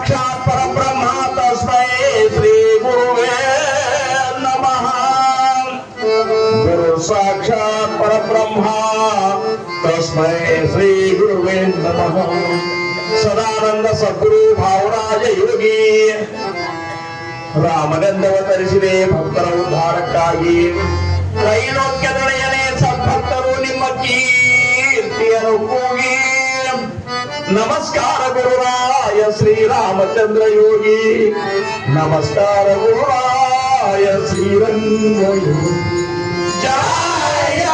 ಸಾಕ್ಷಾತ್ ಪರಬ್ರಹ್ಮ ತಸ್ಮೈ ಶ್ರೀ ಗುರುವೇ ನಮಃ. ಗುರು ಸಾಕ್ಷಾತ್ ಪರಬ್ರಹ್ಮ ತಸ್ಮೈ ಶ್ರೀ ಗುರುವೇ ನಮಃ. ಸದಾನಂದ ಸದ್ಗುರು ಭಾವರಾಜ ಯೋಗಿ ರಾಮನೆಂದವತರಿಸಿದೆ ಭಕ್ತರ ಉದ್ಧಾರಕ್ಕಾಗಿ. ತ್ರೈಲೋಕ್ಯದೊಡೆಯನೇ ಸದ್ಭಕ್ತರು ನಿಮ್ಮ ಕೀರ್ತಿಯನ್ನು ಕೂಗಿ. ನಮಸ್ಕಾರ ಗುರುರಾಯ ಶ್ರೀರಾಮಚಂದ್ರ ಯೋಗಿ. ನಮಸ್ಕಾರ ಗುರುರಾಯ ಶ್ರೀರಂಗ ಯೋಗಿ. ಜಯ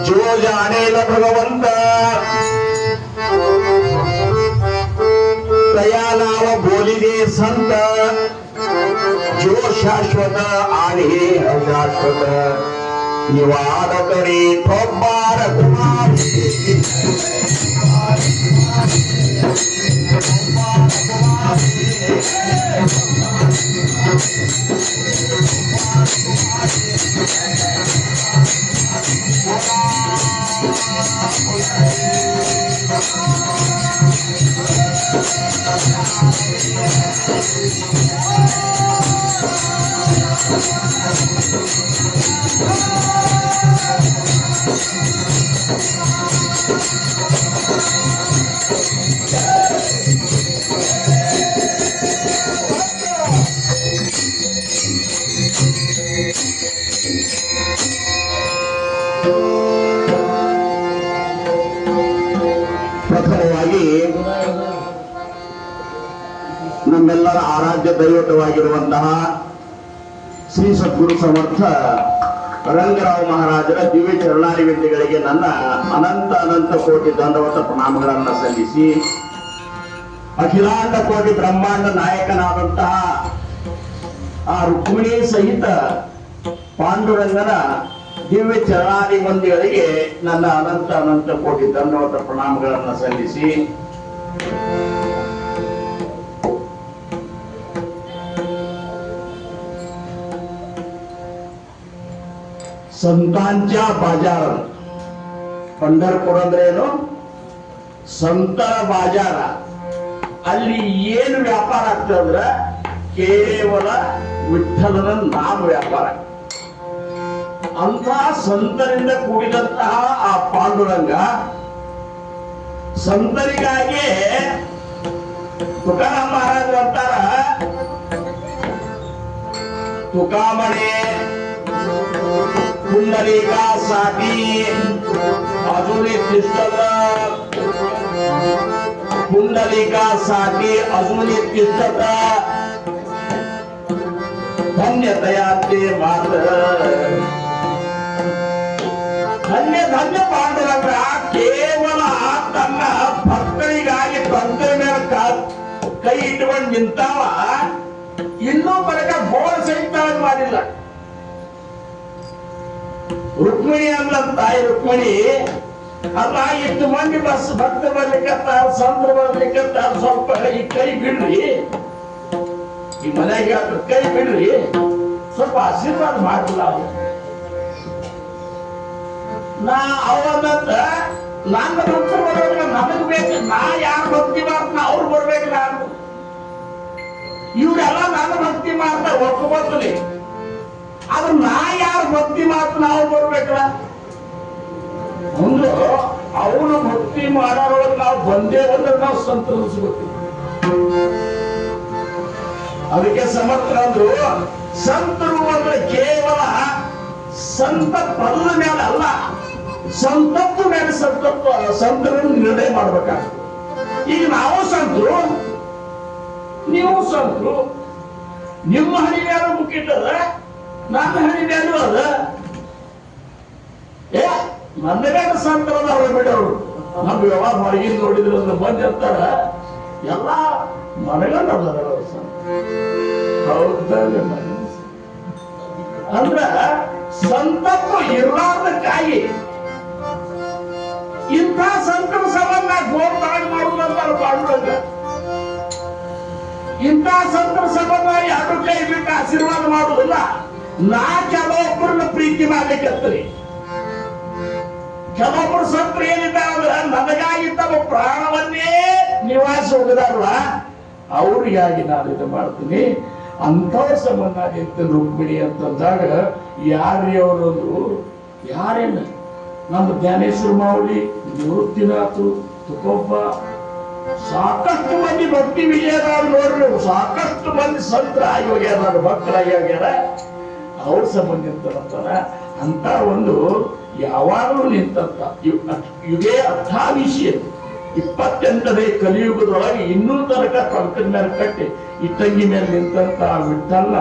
जो जाने ल भगवंत तया नाव बोलिले संत. जो शाश्वत आणि अशाश्वत निवाड करी ठोबार कुमारी. ಪ್ರಥಮವಾಗಿ ನಮ್ಮೆಲ್ಲರ ಆರಾಧ್ಯ ದೈವತವಾಗಿರುವಂತಹ ಶ್ರೀ ಸದ್ಗುರು ಸಮರ್ಥ ರಂಗರಾವ್ ಮಹಾರಾಜರ ದಿವ್ಯ ಚರಣಾರವಿಂದಗಳಿಗೆ ನನ್ನ ಅನಂತ ಅನಂತ ಕೋಟಿ ದಂಡವತ ಪ್ರಣಾಮಗಳನ್ನು ಸಲ್ಲಿಸಿ, ಅಖಿಲಾಂಡ ಕೋಟಿ ಬ್ರಹ್ಮಾಂಡ ನಾಯಕನಾದಂತಹ ಆ ರುಕ್ಮಿಣಿ ಸಹಿತ ಪಾಂಡುರಂಗನ ದಿವ್ಯ ಚರಣಾರವಿಂದಗಳಿಗೆ ನನ್ನ ಅನಂತ ಅನಂತ ಕೋಟಿ ದಂಡವತ ಪ್ರಣಾಮಗಳನ್ನು ಸಲ್ಲಿಸಿ, ಸಂತಾಂच्या बाजार पंढरपूर ಅಂದ್ರೆ ಏನು? ಸಂತರ ಬಾಜಾರ. ಅಲ್ಲಿ ಏನು ವ್ಯಾಪಾರ ಆಗ್ತದೆ ಅಂದ್ರೆ ಕೇವಲ ವಿಠಲನ ನಾಮ ವ್ಯಾಪಾರ. ಅಂತ ಸಂತರಿಂದ ಕೂಡಿದಂತಹ ಆ ಪಾಂಡುರಂಗ ಸಂತರಿಗಾಗಿ ತುಕಾರಾಮ ಮಹಾರಾಜರು ಅಂತಾರ, ತುಕಾಮಣೆ पुंडलिकासाठी अजून एक तिष्ठत, पुंडलिकासाठी अजून एक तिष्ठत, धन्यतया ते मात्र ಧನ್ಯ ಧನ್ಯ ಪಾಂಡುರಂಗ ಕೇವಲ ತನ್ನ ಭಕ್ತರಿಗಾಗಿ ತಂದೆ ಮೇಲೆ ಕೈ ಇಟ್ಕೊಂಡು ನಿಂತಾವ, ಇನ್ನೂ ಬರಕ ಬೋಳ ಸಹಿತ ಮಾಡಿಲ್ಲ. ರುಕ್ಮಿಣಿ ಅಂದ ತಾಯಿ ರುಕ್ಮಿಣಿ ಅಲ್ಲ, ಇಷ್ಟು ಮಂದಿ ಬಸ್ ಭಕ್ತ ಬರ್ಲಿಕ್ಕತ್ತಾರ, ಸಂತ ಬರ್ಲಿಕ್ಕತ್ತಾರ, ಸ್ವಲ್ಪ ಈ ಕೈ ಬಿಡ್ರಿ, ಈ ಮನೆಗೆ ಕೈ ಬಿಡ್ರಿ, ಸ್ವಲ್ಪ ಆಶೀರ್ವಾದ ಮಾಡಿಲ್ಲ. ನಾ ಅವನಂತ ನನ್ನ ಭಕ್ತರು ಬರ್ಬೇಕು, ನನಗ್ ಬೇಕು, ನಾ ಯಾರು ಭಕ್ತಿ ಮಾಡ್ತಾನ ಅವ್ರು ಬರ್ಬೇಕು. ನಾನು ಇವ್ರೆಲ್ಲ ನನ್ನ ಭಕ್ತಿ ಮಾಡ್ತಾ ಒಪ್ಕೋತೀನಿ, ಆದ್ರೆ ನಾ ಯಾರು ಭಕ್ತಿ ಮಾಡ್ತಾನ ಅವ್ರು ಬರ್ಬೇಕಲ್ಲ. ಒಂದು ಅವನು ಭಕ್ತಿ ಮಾಡೋರೊಳಗೆ ನಾವು ಬಂದೇ ಬಂದ್ರೆ ನಾವು ಸಂತೋಷಬೇಕು. ಅದಕ್ಕೆ ಸಮರ್ಥರಂದ್ರು ಸಂತರು ಅಂದ್ರೆ ಕೇವಲ ಸಂತ ಪದದ ಮೇಲೆ ಅಲ್ಲ, ಸಂತತ್ವ ಮೇಲೆ ಸಂತರನ್ನು ನಿರ್ಣಯ ಮಾಡ್ಬೇಕಾಗ್ತದೆ. ಈಗ ನಾವು ಸಂತರು, ನೀವು ಸಂತರು, ನಿಮ್ಮ ಹಣಿ ಮೇಲೆ ಮುಕ್ಕಿಟ್ಟದ, ನನ್ನ ಹಣಿ ಮೇಲೂ ಅದ. ನನ್ನ ಮೇಲೆ ಸಂತರದ ಅವ್ರು ಬಿಡೋರು. ನಮ್ಮ ವ್ಯವಹಾರ ಹೊರಗಿಂದ ನೋಡಿದ್ರೆ ಬಂದ್ ಅಂತಾರ ಎಲ್ಲ ಮನೆಗಂಡ ಅಂದ್ರ ಸಂತತ್ವ ಇರ್ಲಾರ್ದಕ್ಕಾಗಿ ಇಂಥ ಸಂತರ ಸಂಬಂಧ ಗೋರ್ತಾಗ ಮಾಡುದಂತಾರ ಪಾಂಡುರಂಗ. ಇಂಥ ಸಂತರ ಸಂಬಂಧ ಎರಡು ಕೈ ಬಿಟ್ಟು ಆಶೀರ್ವಾದ ಮಾಡುವುದಿಲ್ಲ. ನಾ ಕೆಲವೊಬ್ಬರನ್ನ ಪ್ರೀತಿ ಮಾಡ್ಲಿಕ್ಕತ್ರಿ, ಕೆಲವೊಬ್ಬರು ಸಂತರು ಏನಿದ್ದಾರ ನನಗಾಗಿ ತಮ್ಮ ಪ್ರಾಣವನ್ನೇ ನಿವಾಸಿ ಹೋಗದಾರಲ್ಲ, ಅವ್ರಿಗಾಗಿ ನಾನು ಇದು ಮಾಡ್ತೀನಿ. ಅಂಥವ್ರ ಸಂಬಂಧ ನಿಂತ ರುಕ್ಮಿಣಿ ಅಂತಂದಾಗ ಯಾರೇ ಅವರೊಂದು ಯಾರೇನ ನಮ್ಮ ಜ್ಞಾನೇಶ್ವರ ಮಾವಳಿ, ನಿವೃತ್ತಿನಾಥು, ತುಕೋಬ್ಬ, ಸಾಕಷ್ಟು ಮಂದಿ ಭಕ್ತಿ ವಿಜಯದಾರ ನೋಡ್ರಿ, ಸಾಕಷ್ಟು ಮಂದಿ ಸಂತರ ಆಗಿ ಹೋಗ್ಯಾರ, ಭಕ್ತರಾಗಿ ಹೋಗ್ಯಾರ. ಅವ್ರ ಸಂಬಂಧ ನಿಂತಾರ. ಅಂತ ಒಂದು ಯಾವಾಗಲೂ ನಿಂತಂತ ಯುಗೇ ಅರ್ಥಾವಿಷಯ 28ನೇ ಕಲಿಯುಗದೊಳಗೆ ಇನ್ನೂ ತನಕ ಪಂಕದ ಮೇಲೆ ಕಟ್ಟಿ ಇಟ್ಟಂಗಿ ಮೇಲೆ ನಿಂತಂತ ವಿಠಲ್ಲ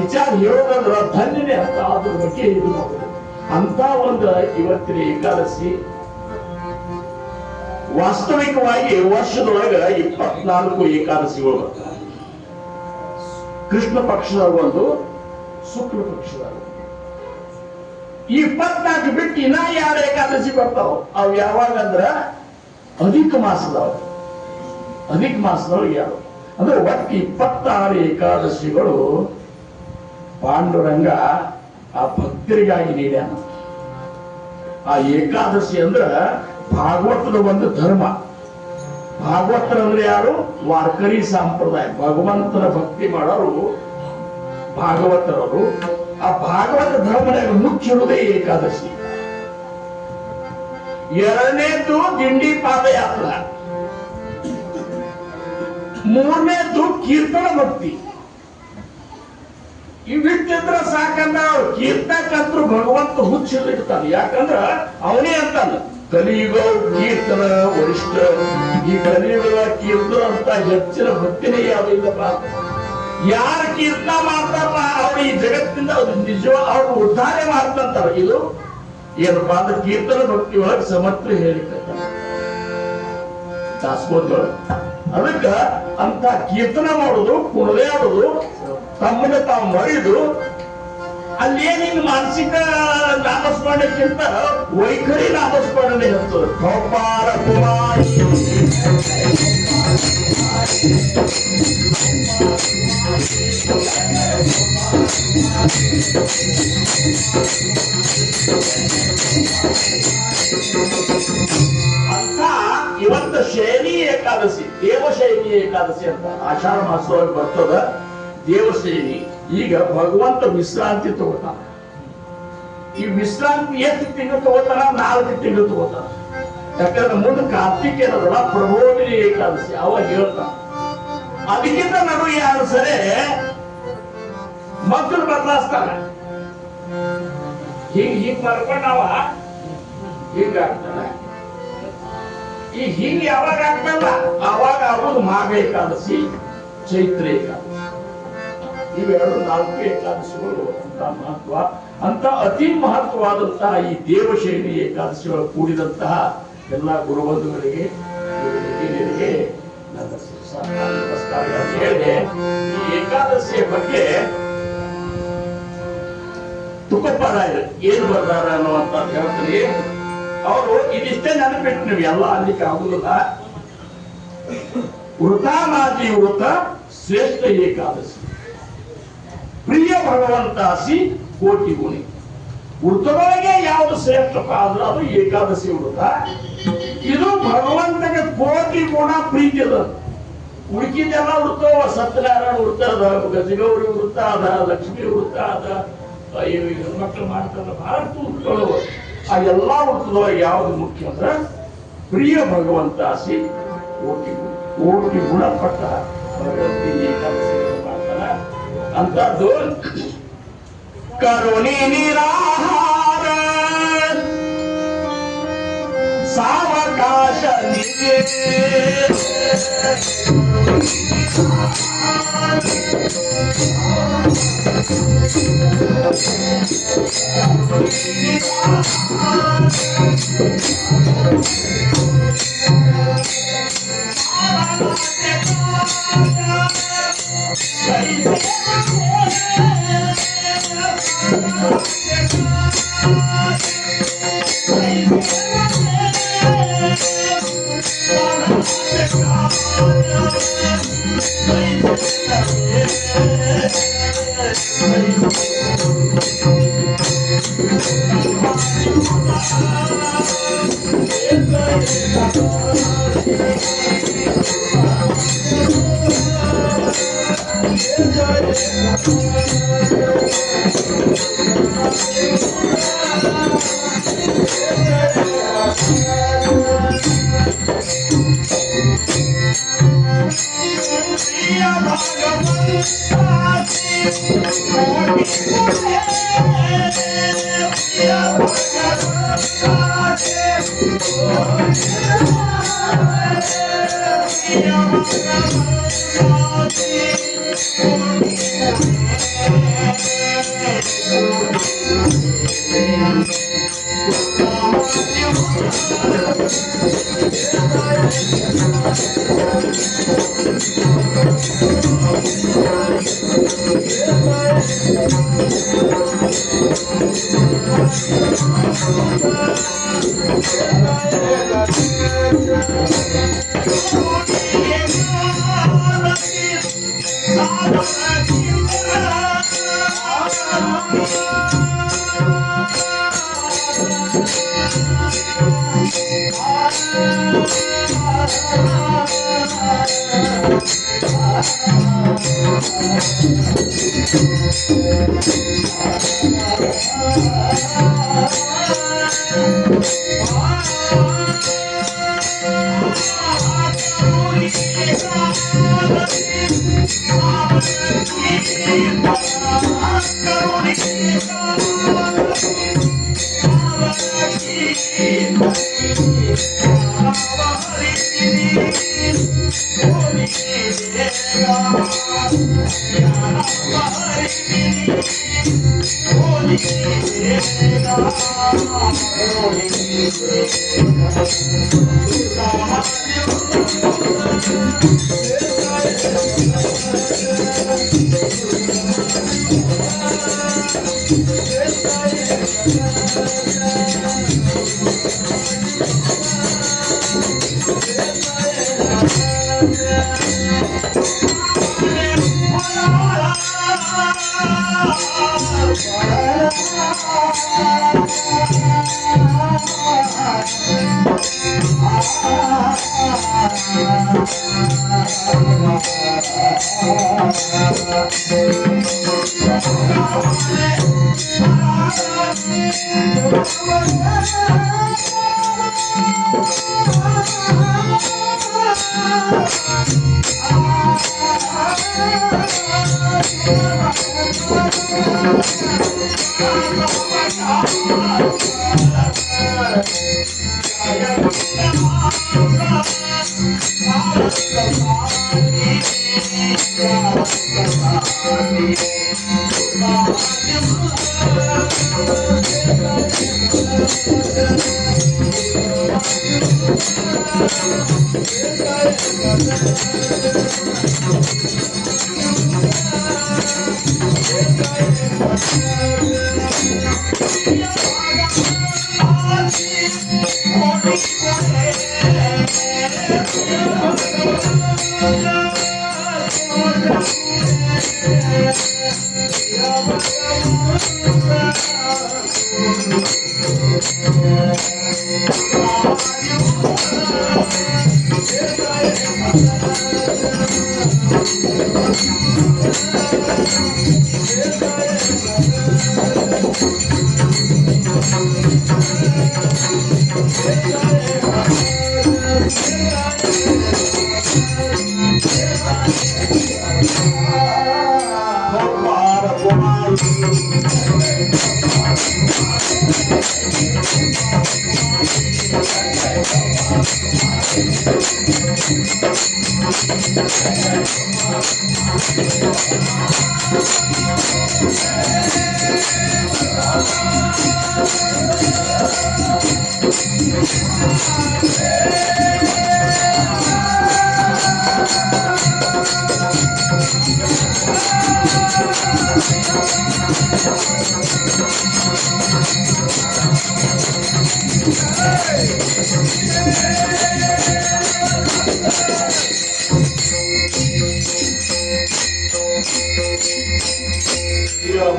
ವಿಚಾರ ಹೇಳೋದಂದ್ರ ಧನ್ಯನೇ ಅಂತ ಅದ್ರ ಬಗ್ಗೆ ಇದು ಮಾಡೋದು. ಅಂತ ಒಂದು ಇವತ್ತಿನ ಏಕಾದಶಿ ವಾಸ್ತವಿಕವಾಗಿ ವರ್ಷದೊಳಗ 24 ಏಕಾದಶಿಗಳು ಬರ್ತಾರೆ. ಕೃಷ್ಣ ಪಕ್ಷದಾಗ ಒಂದು, ಶುಕ್ಲ ಪಕ್ಷದಾಗ 24 ಬಿಟ್ಟು ಇನ್ನ 2 ಏಕಾದಶಿ ಬರ್ತಾವ. ಅವು ಯಾವಾಗ ಅಂದ್ರ ಅಧಿಕ ಮಾಸದವ, ಅಧಿಕ ಮಾಸದೊಳಗೆ ಯಾರು ಅಂದ್ರೆ ಒಟ್ಟು 26 ಏಕಾದಶಿಗಳು ಪಾಂಡುರಂಗ ಆ ಭಕ್ತರಿಗಾಗಿ ನೀಡ್ಯಾನ. ಆ ಏಕಾದಶಿ ಅಂದ್ರ ಭಾಗವತದ ಒಂದು ಧರ್ಮ. ಭಾಗವತರ ಅಂದ್ರೆ ಯಾರು? ವಾರ್ಕರಿ ಸಂಪ್ರದಾಯ, ಭಗವಂತನ ಭಕ್ತಿ ಮಾಡೋರು ಭಾಗವತರವರು. ಆ ಭಾಗವತ ಧರ್ಮದಾಗ ಮುಖ್ಯ ಇರುವುದೇ ಏಕಾದಶಿ. ಎರಡನೇದು ದಿಂಡಿ ಪಾದಯಾತ್ರೆ, ಮೂರನೇದು ಕೀರ್ತನ ಭಕ್ತಿ. ಇವಿಟ್ಟಿದ್ರೆ ಸಾಕಂದ ಅವ್ರು ಕೀರ್ತಕಂತರು ಭಗವಂತ ಹುಚ್ಚಿರ್ತಾನೆ. ಯಾಕಂದ್ರ ಅವನೇ ಅಂತಾನ ಕಲಿಯುಗ ಕೀರ್ತನ ವರಿಷ್ಠ. ಈ ಕಲಿಯುಗದ ಕೀರ್ತನ ಅಂತ ಹೆಚ್ಚಿನ ಭಕ್ತಿನೇ ಯಾವಿಲ್ಲಪ್ಪ. ಯಾರ ಕೀರ್ತನ ಮಾಡ್ತಾರಲ್ಲ ಅವ್ರು ಈ ಜಗತ್ತಿಂದ ನಿಜ ಅವ್ರು ಉದ್ಧಾರ ಮಾಡ್ತಂತಾರ. ಇದು ಏನಪ್ಪಾ ಅಂದ್ರೆ ಕೀರ್ತನ ಭಕ್ತಿ ಒಳಗೆ ಸಮರ್ಥ ಹೇಳಿಕತ್ತ ದಾಸಬೋಧಗಳು. ಅದಕ್ಕ ಅಂತ ಕೀರ್ತನ ಮಾಡುದು, ಕುಣದೆ ಆಡುದು, ತಮ್ಮನ್ನ ತಾವು ಮರಿದು ಅಲ್ಲೇನಿನ್ ಮಾನಸಿಕ ನಾಮಸ್ಮರಣೆಕ್ಕಿಂತ ವೈಖರಿ ನಾಮಸ್ಮರಣೆ ಇರ್ತದೆ. ಗೋಪಾಲ ಕುಮಾರಿ ಅಂತ ಇವತ್ತು ಶೈನಿ ಏಕಾದಶಿ, ದೇವಶೈನಿ ಏಕಾದಶಿ ಅಂತ ಆಷಾಢ ಮಾಸದೊಳಗೆ ಬರ್ತದ. ದೇವಶೈನಿ ಈಗ ಭಗವಂತ ವಿಶ್ರಾಂತಿ ತಗೋತಾನ. ಈ ವಿಶ್ರಾಂತಿ ಎಷ್ಟು ತಿಂಗಳು ತಗೋತಾನ? 4 ತಿಂಗಳು ತಗೋತಾನ. ಯಾಕಂದ್ರೆ ಮುಂದೆ ಕಾರ್ತಿಕ್ ಏನದಲ್ಲ ಪ್ರಬೋಧಿನಿ ಏಕಾದಶಿ ಅವಾಗ ಹೇಳ್ತಾನ. ಅದಕ್ಕಿಂತ ನಡುವೆ ಯಾರು ಸರಿ ಮಕ್ಕಳು ಬದಲಾಯಿಸ್ತಾರ. ಹಿಂಗ್ ಮಾಡ್ಕೊಂಡವ ಹಿಂಗ ಆಗ್ತಾನೆ. ಈಗ ಹಿಂಗ್ ಯಾವಾಗ ಆಗ್ತಲ್ಲ ಅವಾಗ ಆಗುದು ಮಾಘ ಏಕಾದಶಿ, ಚೈತ್ರ ಏಕಾದಶಿ. ಇವೆರಡು 4 ಏಕಾದಶಿಗಳು ಅಂತ ಮಹತ್ವ. ಅಂತ ಅತಿ ಮಹತ್ವವಾದಂತಹ ಈ ದೇವಶೈಲಿ ಏಕಾದಶಿಗಳು ಕೂಡಿದಂತಹ ಎಲ್ಲ ಗುರುಬಂಧುಗಳಿಗೆ ಹಿರಿಯರಿಗೆ ನನ್ನ ನಮಸ್ಕಾರಗಳನ್ನು ಹೇಳಿದೆ. ಈ ಏಕಾದಶಿಯ ಬಗ್ಗೆ ತುಕಪ್ಪರಾಯರು ಏನ್ ಬರ್ದಾರ ಅನ್ನುವಂತ ಹೇಳ್ತೀನಿ. ಅವರು ಇದಿಷ್ಟೇ ನೆನಪಿಟ್ಟು ನೀವು ಎಲ್ಲ ಅಲ್ಲಿಗೆ ಆಗುದಿಲ್ಲ. ವೃತಾನಾದಿ ವೃತ ಶ್ರೇಷ್ಠ ಏಕಾದಶಿ, ಪ್ರಿಯ ಭಗವಂತಾಸಿ ಕೋಟಿ ಗುಣಿ. ವೃತದೊಳಗೆ ಯಾವುದು ಶ್ರೇಷ್ಠ ಆದ್ರೆ ಅದು ಏಕಾದಶಿ ವೃತ. ಇದು ಭಗವಂತಗೆ ಕೋಟಿ ಗುಣ ಪ್ರೀತಿ ಅದ. ಉಳಿಕಿದೆಲ್ಲ ವೃತ ಸತ್ಯನಾರಾಯಣ ವೃತ ಅದ, ಗಜಗೌರಿ ವೃತ ಅದ, ಲಕ್ಷ್ಮೀ ವೃತ ಅದ, ಮಕ್ಕಳು ಮಾಡ್ತಾರೆ ಬಹಳಷ್ಟು ವೃತಗಳು. ಆ ಎಲ್ಲಾ ವೃತ್ತದೊಳಗೆ ಯಾವುದು ಮುಖ್ಯ ಅಂದ್ರೆ ಪ್ರಿಯ ಭಗವಂತಾಸಿ ಕೋಟಿ ಗುಣಪಟ್ಟ ಭಗವಂತಿ ಏಕಾದಶಿ ಮಾಡ್ತಾರ. ಅಂತದ್ದು ಕರುಣಿ ನಿರಾಹಾರ ಸಾವಕಾಶ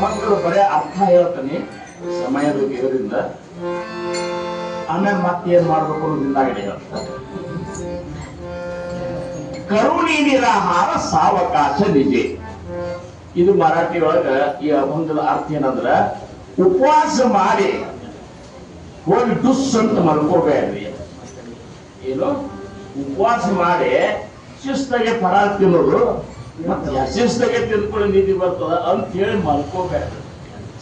ಮಕ್ಕಳು ಬರೇ ಅರ್ಥ ಹೇಳ್ತಾನೆ ಸಮಯದ ಇದರಿಂದ ಆಮೇಲೆ ಮತ್ತೇನ್ ಮಾಡ್ಬೇಕು ನಿಂದಾಗಡೆ ಹೇಳ್ತಾರೆ. ಕರುಣಿ ನಿರಾಹಾರ ಸಾವಕಾಶ ನಿಜೆ. ಇದು ಮರಾಠಿ ಒಳಗ ಈ ಅಭಂಗದ ಅರ್ಥ ಏನಂದ್ರ ಉಪವಾಸ ಮಾಡಿ ಹೋಗಿ ಡುಸ್ ಅಂತ ಮಲ್ಕೋಬೇಡ್ರಿ. ಏನು ಉಪವಾಸ ಮಾಡಿ ಶಿಸ್ತಾಗೆ ಫರಾಳ ತಿನ್ನೋದು ಮತ್ತೆ ಶಿಸ್ತಾಗೆ ತಿನ್ಕೊಂಡು ನಿಧಿ ಬರ್ತದ ಅಂತ ಹೇಳಿ ಮಲ್ಕೋಬೇಡ್ರಿ.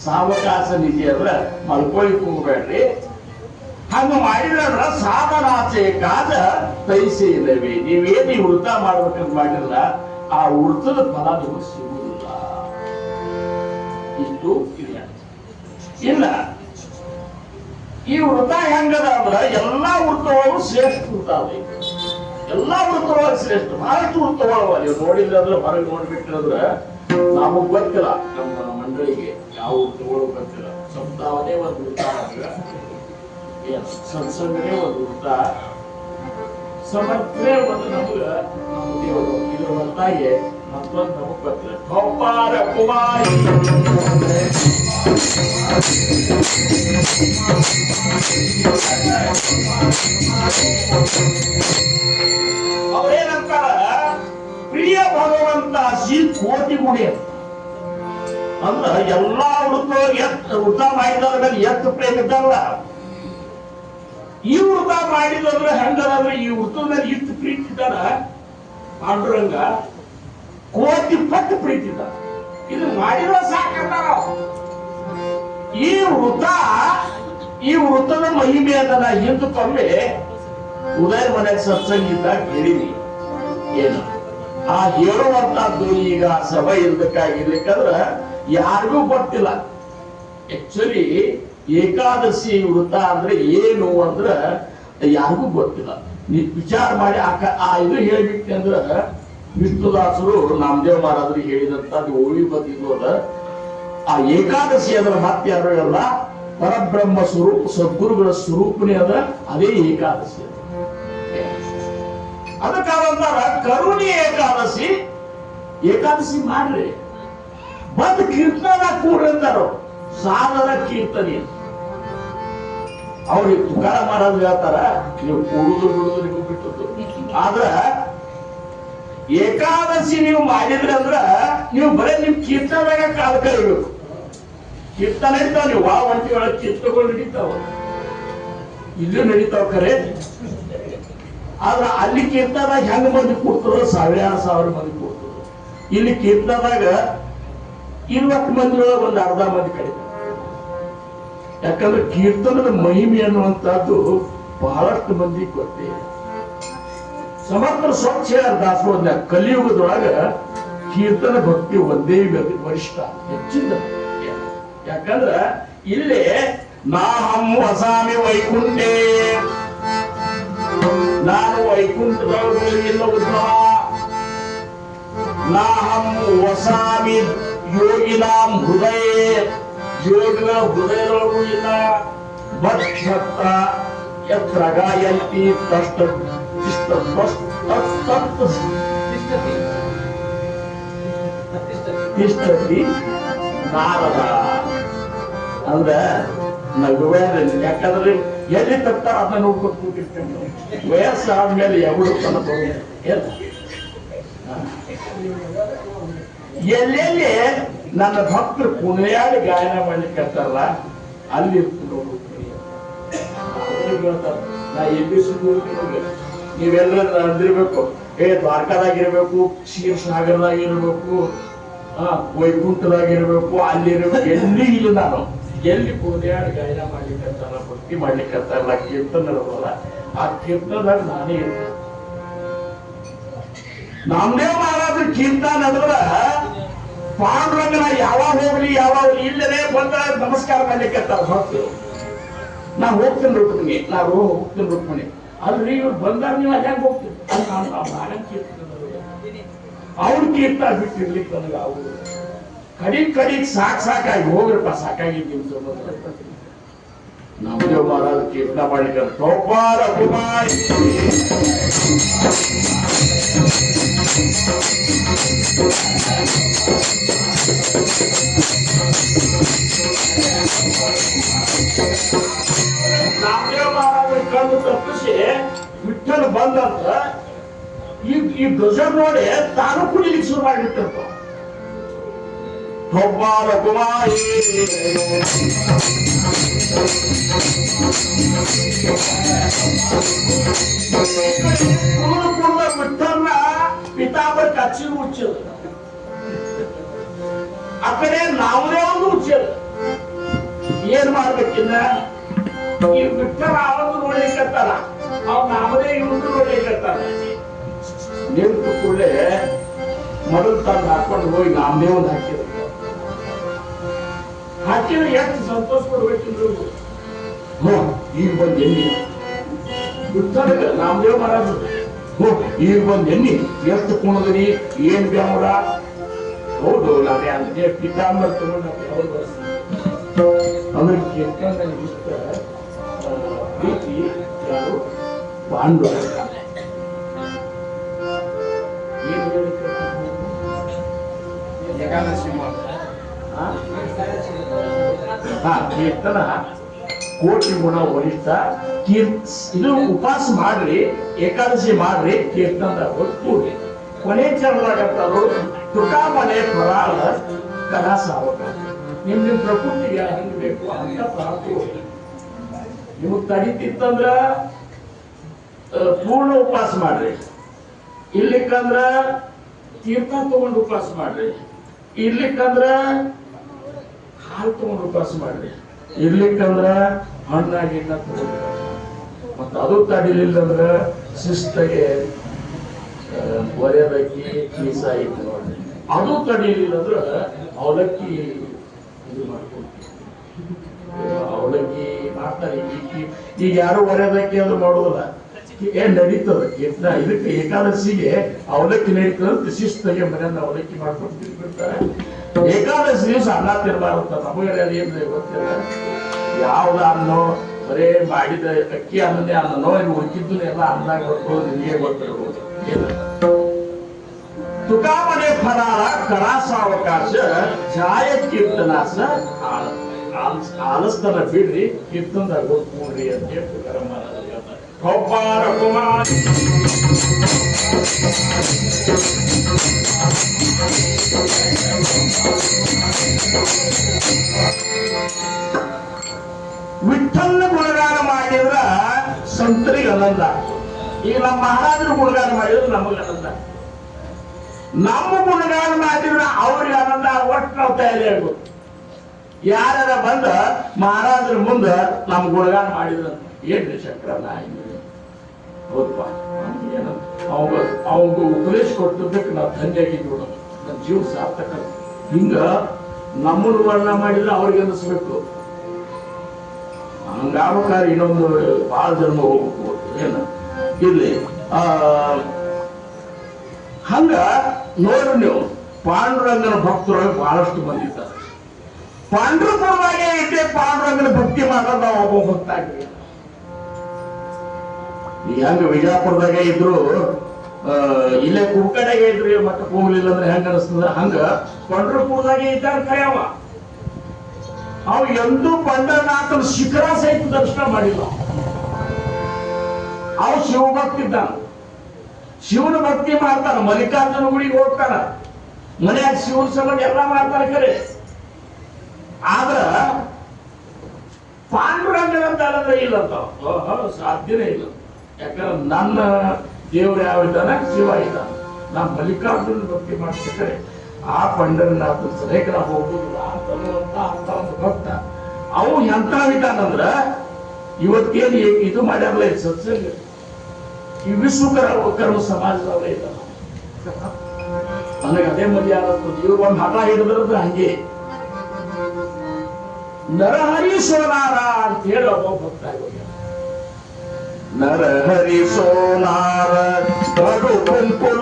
ಸಾವಕಾಶ ನಿಧಿ ಅಂದ್ರೆ ಮಲ್ಕೊಳಿಕ್ ಹೋಗ್ಬೇಡ್ರಿ. ಹಂಗ ಮಾಡಿದ್ರ ಸಾಧನಾಚೆ ಕಾದ ತೈಸೆ ಇಲ್ಲವೇ. ನೀವೇನು ಈ ವೃತ ಮಾಡ್ಬೇಕಂತ ಮಾಡಿಲ್ಲ ಆ ವೃತದ ಫಲ ನಿಮಗೆ ಸಿಗುವುದಿಲ್ಲ. ಇಷ್ಟು ಇಲ್ಲ. ಈ ವೃತ ಹೆಂಗದ ಅಂದ್ರ ಎಲ್ಲಾ ವೃತ್ತಗಳು ಶ್ರೇಷ್ಠ ವೃತ ಅದ. ಎಲ್ಲಾ ವೃತ್ತಗಳು ಶ್ರೇಷ್ಠ. ಬಹಳಷ್ಟು ವೃತ್ತಗಳು ನೀವು ನೋಡಿಲ್ಲ ಅಂದ್ರೆ ಹೊರಗೆ ನೋಡ್ಬಿಟ್ಟಿರಂದ್ರ ನಮಗ್ ಗೊತ್ತಿಲ್ಲ. ನಮ್ಮ ಮಂಡಳಿಗೆ ಯಾವ ವೃತ್ತಗಳು ಗೊತ್ತಿಲ್ಲ. ಸಪ್ತಾವನೇ ಒಂದು ವೃತ್ತ, ಸತ್ಸಂಗನೇ ಒಂದು ವೃತ್ತ, ಸಮರ್ಥನೆ ಒಂದು ನಮಗ ನಮ್ಮ ದೇವರು. ಇದ್ರ ಹೊರತಾಗಿ ಮತ್ತೊಂದು ನಮಗ್ ಗೊತ್ತಿಲ್ಲ. ಠೊಪ್ಪಾರ ಕುಮಾರಿ ಅವ್ರೇನಂತಾರ, ಪ್ರಿಯ ಭಗವಂತ ಶ್ರೀ ಕೋಟಿ ಗುಡಿ ಅಂದ್ರ ಎಲ್ಲಾ ವೃತ್ತ ಮಾಡಿದವ್ರ ಮೇಲೆ ಎತ್ತು ಪ್ರೇಮ ಇದ್ದಲ್ಲ. ಈ ವೃತ ಮಾಡಿದ್ರೆ ಹೆಂಗಂದ್ರೆ ಈ ವೃತ್ತದ ಮೇಲೆ ಇಷ್ಟು ಪ್ರೀತಿ ಇದ್ದಾರ ಪಾಂಡುರಂಗ ಕೋಟಿ ಪಟ್ಟು ಪ್ರೀತಿ ಇದ್ದ. ಇದು ಮಾಡಿರೋ ಸಾಕಂತಾರ. ಈ ವೃತ್ತದ ಮಹಿಮೆ ಅದನ್ನ ಹಿಂದಕ್ಕೊಮ್ಮೆ ಉದಯ ಮನೆ ಸತ್ಸಂಗಿದ್ದ ಹೇಳಿನಿ. ಏನು ಆ ಹೇಳುವಂತದ್ದು ಈಗ ಸಭೆ ಇರ್ಬೇಕಾಗಿರ್ಲಿಕ್ಕಂದ್ರ ಯಾರಿಗೂ ಗೊತ್ತಿಲ್ಲ. ಆಕ್ಚುಲಿ ಏಕಾದಶಿ ವೃತ್ತ ಅಂದ್ರೆ ಏನು ಅಂದ್ರ ಯಾರಿಗೂ ಗೊತ್ತಿಲ್ಲ. ನೀ ವಿಚಾರ ಮಾಡಿ ಇದು ಹೇಳ್ಬಿಟ್ಟೆ ಅಂದ್ರ ವಿಷ್ಣುದಾಸರು ನಾಮದೇವ್ ಮಹಾರಾಜರು ಹೇಳಿದಂತ ಓವಿ ಬಂದಿದ್ದು ಅದ. ಆ ಏಕಾದಶಿ ಅದರ ಮತ್ತೆ ಯಾರು ಎಲ್ಲ ಪರಬ್ರಹ್ಮ ಸ್ವರೂಪ ಸದ್ಗುರುಗಳ ಸ್ವರೂಪನೇ ಅದ. ಅದೇ ಏಕಾದಶಿ. ಅದಕ್ಕಾದಂತಾರ ಕರುಣಿ ಏಕಾದಶಿ. ಏಕಾದಶಿ ಮಾಡ್ರಿ, ಬಂದ್ ಕೀರ್ತನ ಕೂಡ್ರಿ ಅಂತಾರ. ಸಾಧನ ಕೀರ್ತನೆ ಅವ್ರಿಗೆ ತುಕಾರ ಮಾಡೋದು ಹೇಳ್ತಾರ. ನೀವು ಕೂಡುದು ಬಿಡುದು ನಿಮಗೆ ಬಿಟ್ಟದ್ದು. ಆದ್ರ ಏಕಾದಶಿ ನೀವು ಮಾಡಿದ್ರಿ ಅಂದ್ರ ನೀವು ಬರೀ ನಿಮ್ ಕೀರ್ತನಾಗ ಕಾಲ ಕರಿಬೇಕು. ಕೀರ್ತನ ನಡೀತಾವ. ನೀವು ವಾ ಒಂಟಿ ಒಳಗೆ ಕೀರ್ತಗಳು ನಡೀತಾವ, ಇಲ್ಲೂ ನಡೀತಾವ ಖರೆ. ಆದ್ರ ಅಲ್ಲಿ ಕೀರ್ತನಾಗ ಹೆಂಗ್ ಮಂದಿ ಕೂಡ್ತಾರ? ಸಾವಿರಾರು ಸಾವಿರ ಮಂದಿ ಕೂಡ್ತಾರ. ಇಲ್ಲಿ ಕೀರ್ತನಾಗ 20 ಮಂದಿ ಒಳಗೆ ಒಂದು ಅರ್ಧ ಮಂದಿ ಕಡಿಮೆ. ಯಾಕಂದ್ರೆ ಕೀರ್ತನದ ಮಹಿಮೆ ಅನ್ನುವಂತಹದ್ದು ಬಹಳಷ್ಟು ಮಂದಿ ಗೊತ್ತೇ. ಸಮರ್ಥ ಸ್ವಚ್ಛ ದಾಸೋಹ ಕಲಿಯುಗದೊಳಗ ಕೀರ್ತನ ಭಕ್ತಿ ಒಂದೇ ವರಿಷ್ಠ ಹೆಚ್ಚಿಂದ. ಯಾಕಂದ್ರ ಇಲ್ಲಿ ನಾಹಂ ವಸಾಮಿ ವೈಕುಂಠೇ, ನಾನು ವೈಕುಂಠದೊಳಗೂ ಇಲ್ಲ ಉದ್ಭವ. ನಾಹಂ ವಸಾಮಿ ಯೋಗಿನಾಂ ಹೃದಯ, ಯೋಗಿಗಳ ಹೃದಯದೊಳಗೂ ಇಲ್ಲ. ಭಕ್ತ ಯತ್ರ ಗಾಯಂತಿ ತಿಷ್ಟತಿ ನಾರದ ಅಂದ್ರ ನಗುವೇದ. ಯಾಕಂದ್ರೆ ಎಲ್ಲಿ ತಪ್ಪಾರ ಅದನ್ನ ನೋಡ್ಕೊಂಡು ಕೂತಿರ್ತೇನೆ. ವಯಸ್ಸಾದ್ಮೇಲೆ ಯಾವುದು ಎಲ್ಲೆಲ್ಲಿ ನನ್ನ ಭಕ್ತರು ಕುಣಿಯಾಡಿ ಗಾಯನ ಮಾಡ್ಲಿಕ್ಕೆ ಅಂತಾರಲ್ಲ ಅಲ್ಲಿ ನೋಡು. ನಾ ಎಲ್ಲಿ ಸುದ್ದಿ ನೀವೆಲ್ಲ ಅಂದಿರ್ಬೇಕು, ದ್ವಾರಕಾದಾಗಿರ್ಬೇಕು, ಕ್ಷೀರಸಾಗರದಾಗಿರ್ಬೇಕು, ವೈಕುಂಠದಾಗಿರ್ಬೇಕು, ಅಲ್ಲಿರ್ಬೇಕು. ಎಲ್ಲಿ ಇಲ್ಲ ನಾನು ಎಲ್ಲಿ ಕುಣಿಯಾಡಿ ಗಾಯನ ಮಾಡ್ಲಿಕ್ಕೆ ಅಂತಾರ, ಭಕ್ತಿ ಮಾಡ್ಲಿಕ್ಕೆ ಅಂತಾರಲ್ಲ, ಕೀರ್ತನ ಇರೋದಲ್ಲ, ಆ ಕೀರ್ತನದಾಗ ನಾನೇ ಇರ್ತೇನೆ. ನಾಮದೇವ್ ಮಹಾರಾಜರು ಕೀರ್ತನ ನಡೆದ್ರ ಪಾಂಡುರಂಗನ ಯಾವಾಗ ಹೋಗ್ಲಿ ಯಾವಾಗ ಇಲ್ಲದೆ ಬಂದ ನಮಸ್ಕಾರ ಮಾಡ್ಲಿಕ್ಕೆ ಅಂತಾರ ಭಕ್ತರು. ನಾ ಹೋಗ್ತೇನೆ ರುಕ್ಮಿಣಿ, ನಾವು ಹೋಗ್ತೇನೆ ರುಕ್ಮಿಣಿ. ಆದ್ರೆ ಇವ್ರು ಬಂದಾಗ ನೀವು ಅದ್ಯಾಗ ಹೋಗ್ತೀವಿ ಅವ್ರ ಕೀರ್ತ ಬಿಟ್ಟಿರ್ಲಿಕ್ಕೆ ನನಗೆ ಅವರು ಕಡಿಗ್ ಸಾಕಾಗಿ ಹೋಗ್ರಪ್ಪ, ಸಾಕಾಗಿದ್ದೀನಿ. ನಾಮದೇವ್ ಮಹಾರಾಜ ಕೀರ್ತನ ಮಾಡ್ಲಿಕ್ಕೆ ಟೋಪಾರ ಕುಮಾರಿ ನಾಮದೇವ್ ಮಹಾರಾಜ ಕಣ್ಣು ತಪ್ಪಿಸಿ ವಿಠ್ಠಲ್ ಬಂದಂತ ಈ ಗಜರ್ ನೋಡಿ ತಾನು ಕುಡಿಲಿಕ್ಕೆ ಶುರು ಮಾಡಿಬಿಟ್ಟಂತ. ಟೋಪಾರ ಕುಮಾರಿ ವಿಠ್ಠಲ್ನ ಪಿತಾಂಬರ ಕಚ್ಚಿ ಮುಚ್ಚದ, ಆ ಕಡೆ ನಾವೇ ಒಂದು ಮುಚ್ಚದ. ಏನ್ ಮಾಡ್ಬೇಕಿನ್ನ ಈ ವಿಠ್ಠಲ ಅವನು ನೋಡ್ಲಿಕ್ಕತ್ತಾರ, ಅವ್ರು ನಾವೇ ಇವ್ರು ನೋಡ್ಲಿಕ್ಕತ್ತಾರ. ನಿಂತು ಕೂಡಲೇ ಮೊದಲು ತಂದು ಹಾಕೊಂಡು ಹೋಗಿ ನಾಮದೇವ್ ಒಂದು ಹಾಕಿದ್ರೆ ಎಷ್ಟು ಸಂತೋಷ ಪಡ್ಬೇಕಿದ್ರು. ಈಗ ಬಂದ್ ಎಣ್ಣಿ ವಿಠ್ಠಲ ನಾಮದೇವ್ ಮಹಾರಾಜ, ಈಗ ಬಂದ್ ಎಣ್ಣಿ ಎಷ್ಟು ಕುಣದ್ರಿ, ಏನ್ ಬ್ಯಾಮರ. ಹೌದು, ನಾವೇ ಅಂದ್ರೆ ಪಿತಾಂಬರ ತಗೊಂಡು ಅಂದ್ರೆ ಕೀರ್ತನ ಇಷ್ಟ ಪ್ರೀತಿ ಯಾರು ಪಾಂಡುರಂಗ. ಏನು ಹೇಳಿಕ ಕೀರ್ತನ ಕೋಟಿ ಗುಣ ವರಿಷ್ಠ. ಇದು ಉಪವಾಸ ಮಾಡ್ರಿ, ಏಕಾದಶಿ ಮಾಡ್ರಿ, ಕೀರ್ತನದಾಗ ಕೂಡ್ರಿ. ಕೊನೆ ಚರಣದಾಗಂತಾರು ತುಕಾಮನೆ ಫರಾಳ ಕಲಾ ಸಾವಕ. ನಿಮ್ ಪ್ರಕೃತಿಗೆ ಹೆಂಗ್ ಬೇಕು ಅಂತ ಪ್ರಾರ್ಥನೆ. ನಿಮಗ್ ತಡಿತಿತ್ತಂದ್ರ ಪೂರ್ಣ ಉಪವಾಸ ಮಾಡ್ರಿ, ಇರ್ಲಿಕ್ಕಂದ್ರ ತೀರ್ಥ ತಗೊಂಡು ಉಪವಾಸ ಮಾಡ್ರಿ, ಇರ್ಲಿಕ್ಕಂದ್ರ ಹಾಲು ತಗೊಂಡು ಉಪವಾಸ ಮಾಡ್ರಿ, ಇರ್ಲಿಕ್ಕಂದ್ರ ಹಣ್ಣಾಗಿನ್ನ ತಗೊಂಡು. ಮತ್ತ ಅದು ತಡಿಲಿಲ್ಲಂದ್ರ ಶಿಸ್ತಾಗೆ ಒರೆಯದಕ್ಕಿ ಕೀಸ ಇಟ್ಟು ನೋಡ್ರಿ. ಅದು ತಡಿಲಿಲ್ಲ ಅಂದ್ರ ಅವಲಕ್ಕಿ ಇದು ಮಾಡ್ಕೊಡ್ತೀವಿ. ಅವಲಕ್ಕಿ ಮಾಡ್ತಾರೆ. ಈಗ ಯಾರು ಒರೆಯದಕ್ಕಿ ಅದು ಮಾಡೋದಿಲ್ಲ, ಏನ್ ನಡೀತದ ಕೀರ್ತನ. ಇದಕ್ಕೆ ಏಕಾದಶಿಗೆ ಅವಲಕ್ಕಿ ನಡೀತದ, ಶಿಸ್ತಾಗೆ ಮನೆಯನ್ನ ಅವಲಕ್ಕಿ ಮಾಡ್ಕೊಂಡು ತಿನ್ಬಿಡ್ತಾರೆ. ಏಕಾದಶಿ ದಿವಸ ಅನ್ನ ತಿನ್ಬಾರಂತ. ನಮಗೆ ಏನ್ ಗೊತ್ತಿಲ್ಲ, ಯಾವ್ದ ಅನ್ನೋ ಬರೇ ಮಾಡಿದ ಅಕ್ಕಿ ಅನ್ನದೇ ಅನ್ನನೋ ಇದು ಉಳ್ಕಿದ್ದು ಎಲ್ಲ ಅನ್ನದಾಗ ಬರ್ಬೋದು, ನಿಮಗೆ ಗೊತ್ತಿರ್ಬೋದು. ತುಕಾಮನೆ ಫಲಾರ ಕಲಾಸಾವಕಾಶ ಜಾಯ ಕೀರ್ತನಾಸ ಆಲಸ್ತನ ಬಿಡ್ರಿ, ಕೀರ್ತನದಾಗ ಹೋಗ್ರಿ ಅಂತ ತುಕಾರಾಮ್ ಮಹಾರಾಜ ಹೇಳ್ತಾರೆ. ಟೋಪಾರ ಕುಮಾರಿ ವಿಠ್ಠಲ್ನ ಗುಣಗಾನ ಮಾಡಿದ್ರ ಸಂತರಿಗೆ ಆನಂದ. ಈಗ ನಮ್ಮ ಮಹಾರಾಜರು ಗುಣಗಾನ ಮಾಡಿದ್ರೆ ನಮಗೆ ಆನಂದ. ನಮ್ಮ ಗುಣಗಾನ ಮಾಡಿದ್ರೆ ಅವ್ರಿಗೆ ಆನಂದ ಒಟ್ಟು ನಾವು ತಯಾರಿ ಆಗ್ಬೋದು. ಯಾರ ಬಂದ ಮಹಾರಾಜರ ಮುಂದ ನಮ್ ಗುಣಗಾನ ಮಾಡಿದ್ರ ಏನ್ರಿ ಶಂಕರಣ್ಣ ಹೌದಪ್ಪ ಅವಾಗ ಉಪದೇಶ ಕೊಟ್ಟಿದ್ದಕ್ಕೆ ನಾವು ಧನ್ಯಾಗಿದ್ದು ನನ್ನ ಜೀವ ಸಾರ್ಥಕ. ಹಿಂಗ ನಮ್ಮನ್ನು ವರ್ಣ ಮಾಡಿದ್ರೆ ಅವ್ರಿಗೆ ಅನ್ನಿಸ್ಬೇಕು. ಹಂಗಾಗ್ಬೇಕಾದ್ರೆ ಇನ್ನೊಂದು ಬಹಳ ಜನ್ಮ ಹೋಗ್ಬೇಕು ಏನು ಇಲ್ಲಿ ಹಂಗ ನೋಡ್ರಿ ನೀವು ಪಾಂಡುರಂಗನ ಭಕ್ತರೊಳಗೆ ಬಹಳಷ್ಟು ಮಂದಿ ಇದ್ದಾರೆ. ಪಾಂಡುಪುರದಾಗೆ ಇದ್ದೆ ಪಾಂಡುರಂಗನ ಭಕ್ತಿ ಮಾಡೋದು ನಾವು ಒಬ್ಬ ಭಕ್ತ ಆಗ್ರಿ. ಹೆಂಗ ವಿಜಯಪುರದಾಗೆ ಇದ್ರು ಇಲ್ಲೇ ಕುಕ್ಕಡೆಗೆ ಇದ್ರಿ ಮತ್ತೆ ಹೋಗ್ಲಿಲ್ಲ ಅಂದ್ರೆ ಹೆಂಗ ಅನಿಸ್ತದ ಹಂಗ ಪಂಡ್ರಪುರದಾಗೆ ಇದ್ದಾರ ಕರೆಯವ. ಅವ್ ಎಂದೂ ಪಂಡರನಾಥನ ಶಿಖರ ಸಹಿತ ದರ್ಶನ ಮಾಡಿಲ್ಲ. ಅವ್ ಶಿವಭಕ್ತಿ ಇದ್ದಾನ, ಶಿವನ ಭಕ್ತಿ ಮಾಡ್ತಾನ, ಮಲ್ಲಿಕಾರ್ಜುನ ಗುಡಿಗೆ ಹೋಗ್ತಾನ, ಮನೆಯಾಗ ಶಿವನ ಸಂಬಂಧ ಎಲ್ಲ ಮಾಡ್ತಾನ ಕರೆ. ಆದ್ರ ಪಾಂಡುರಂಗನಂತ ಹೇಳಿದ್ರೆ ಇಲ್ಲಂತ ಸಾಧ್ಯನೇ ಇಲ್ಲ. ಯಾಕಂದ್ರೆ ನನ್ನ ದೇವ್ರು ಯಾವ ಇದ್ದಾನ ಶಿವ ಇದ್ದಾನ. ನಾ ಮಲ್ಲಿಕಾರ್ಜುನ ಭಕ್ತಿ ಮಾಡ್ತಿದ್ರೆ ಆ ಪಂಡರನಾಥನ ಸಲಹೆಗೆ ನಾವು ಹೋಗುದಿಲ್ಲ ಅಂತ ಒಂದು ಭಕ್ತ. ಅವು ಎಂತಾವಿದ್ದಾನಂದ್ರ ಇವತ್ತೇನು ಇದು ಮಾಡ್ಯಾರಲ್ಲ ಈ ಸತ್ಸಂಗ ಈ ವಿಶ್ವಕರ್ಮ ಸಮಾಜದವರೇ ಇದ್ದಾನ. ನನಗೆ ಅದೇ ಮದುವೆ ಆಗುತ್ತೆ. ಇವ್ರು ಒಂದು ಹಠ ಹಿಡಿದ್ರೆ ಹಂಗೆ ನರಹರಿ ಸೋನಾರ ಅಂತ ಹೇಳಿ ಒಬ್ಬ ಭಕ್ತ ಆಗೋಗ್ಯ. ನರಹರಿ ಸೋನಾರ ಬಡು ಕುಂಕುಲ